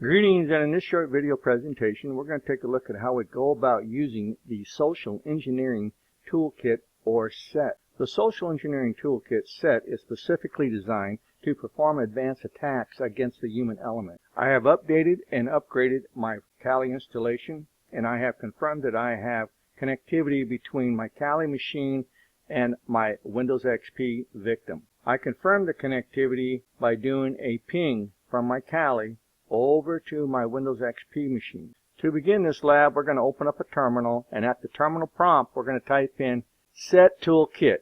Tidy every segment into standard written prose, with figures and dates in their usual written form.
Greetings, and in this short video presentation we're going to take a look at how we go about using the Social Engineering Toolkit or SET. The Social Engineering Toolkit SET is specifically designed to perform advanced attacks against the human element. I have updated and upgraded my Kali installation, and I have confirmed that I have connectivity between my Kali machine and my Windows XP victim. I confirmed the connectivity by doing a ping from my Kali over to my Windows XP machine. To begin this lab, we're going to open up a terminal, and at the terminal prompt we're going to type in SET Toolkit,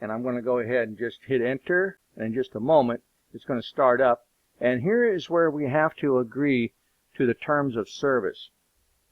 and I'm going to go ahead and just hit enter, and in just a moment it's going to start up. And here is where we have to agree to the terms of service.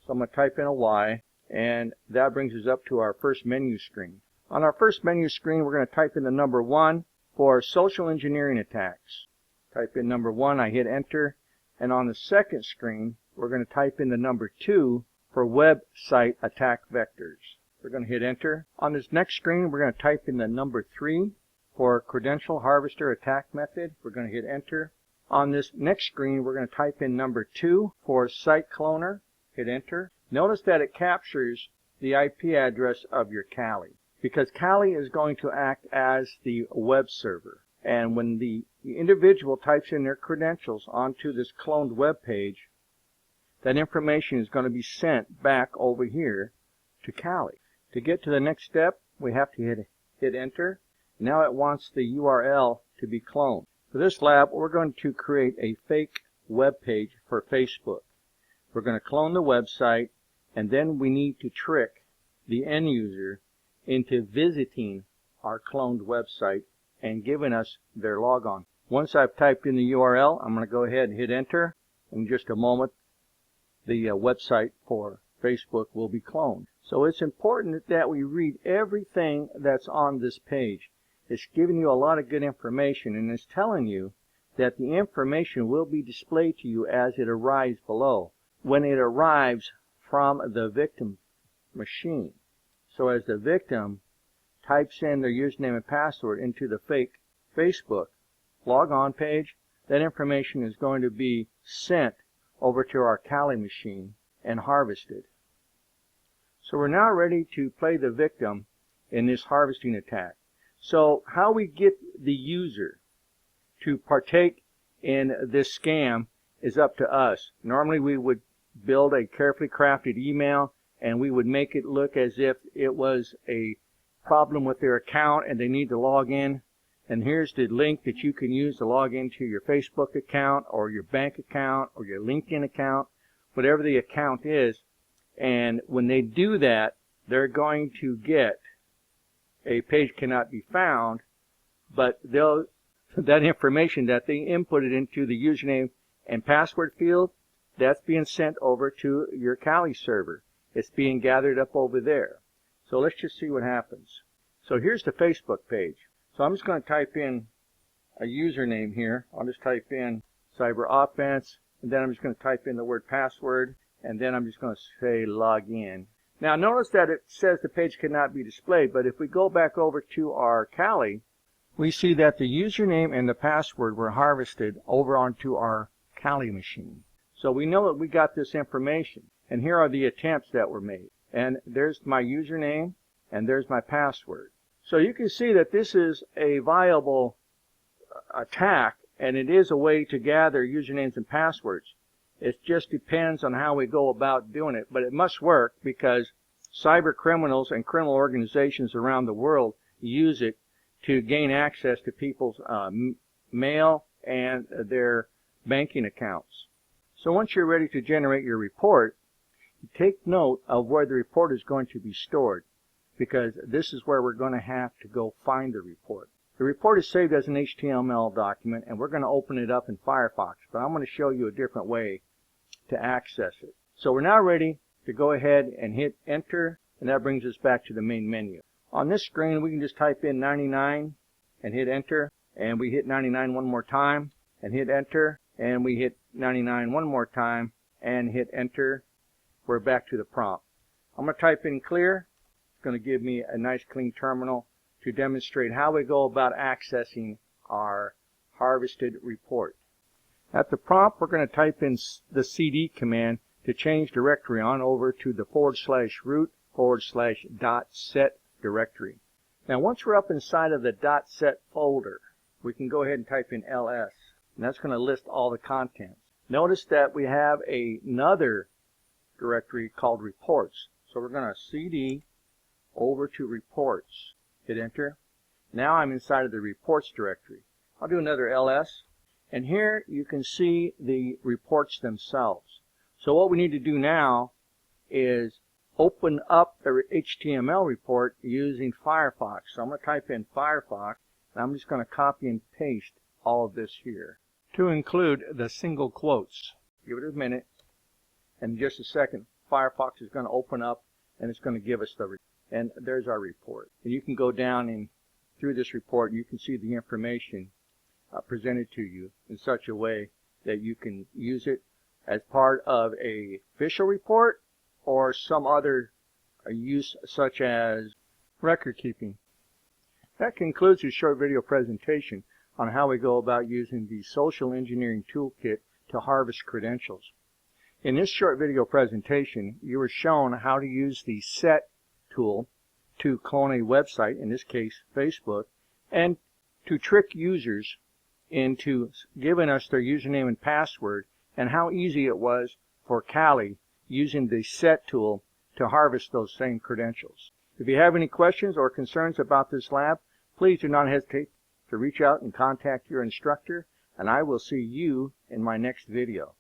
So I'm going to type in a Y, and that brings us up to our first menu screen. On our first menu screen we're going to type in the number 1 for social engineering attacks. Type in number 1, I hit enter. And on the second screen, we're going to type in the number 2 for website attack vectors. We're going to hit enter. On this next screen, we're going to type in the number 3 for credential harvester attack method. We're going to hit enter. On this next screen, we're going to type in number 2 for site cloner. Hit enter. Notice that it captures the IP address of your Kali, because Kali is going to act as the web server. And when the individual types in their credentials onto this cloned web page, that information is going to be sent back over here to Kali. To get to the next step, we have to hit enter. Now it wants the URL to be cloned. For this lab, we're going to create a fake web page for Facebook. We're going to clone the website, and then we need to trick the end user into visiting our cloned website and giving us their logon. Once I've typed in the URL, I'm going to go ahead and hit enter. In just a moment, the website for Facebook will be cloned. So it's important that we read everything that's on this page. It's giving you a lot of good information, and it's telling you that the information will be displayed to you as it arrives below, when it arrives from the victim machine. So as the victim types in their username and password into the fake Facebook logon page, that information is going to be sent over to our Kali machine and harvested. So we're now ready to play the victim in this harvesting attack. So how we get the user to partake in this scam is up to us. Normally we would build a carefully crafted email, and we would make it look as if it was a problem with their account and they need to log in, and here's the link that you can use to log into your Facebook account or your bank account or your LinkedIn account, whatever the account is. And when they do that, they're going to get a page cannot be found, but that information that they inputted into the username and password field, that's being sent over to your Kali server. It's being gathered up over there. So let's just see what happens. So here's the Facebook page. So I'm just going to type in a username here. I'll just type in Cyber Offense, and then I'm just going to type in the word password, and then I'm just going to say log in. Now notice that it says the page cannot be displayed, but if we go back over to our Kali, we see that the username and the password were harvested over onto our Kali machine. So we know that we got this information, and here are the attempts that were made. And there's my username, and there's my password. So you can see that this is a viable attack, and it is a way to gather usernames and passwords. It just depends on how we go about doing it, but it must work, because cyber criminals and criminal organizations around the world use it to gain access to people's mail and their banking accounts. So once you're ready to generate your report, take note of where the report is going to be stored, because this is where we're going to have to go find the report. The report is saved as an HTML document, and we're going to open it up in Firefox, but I'm going to show you a different way to access it. So we're now ready to go ahead and hit enter, and that brings us back to the main menu. On this screen we can just type in 99 and hit enter, and we hit 99 one more time and hit enter, and we hit 99 one more time and hit enter. We're back to the prompt. I'm going to type in clear. It's going to give me a nice clean terminal to demonstrate how we go about accessing our harvested report. At the prompt, we're going to type in the cd command to change directory on over to the /root/.set directory. Now once we're up inside of the .set folder, we can go ahead and type in ls, and that's going to list all the contents. Notice that we have another directory called reports. So we're going to cd over to reports. Hit enter. Now I'm inside of the reports directory. I'll do another ls, and here you can see the reports themselves. So what we need to do now is open up the HTML report using Firefox. So I'm going to type in Firefox, and I'm just going to copy and paste all of this here to include the single quotes. Give it a minute, and in just a second, Firefox is going to open up, and it's going to give us the report. And there's our report. And you can go down and through this report, you can see the information presented to you in such a way that you can use it as part of a official report or some other use such as record keeping. That concludes this short video presentation on how we go about using the Social Engineering Toolkit to harvest credentials. In this short video presentation, you were shown how to use the set tool to clone a website, in this case Facebook, and to trick users into giving us their username and password, and how easy it was for Callie using the set tool to harvest those same credentials. If you have any questions or concerns about this lab, please do not hesitate to reach out and contact your instructor, and I will see you in my next video.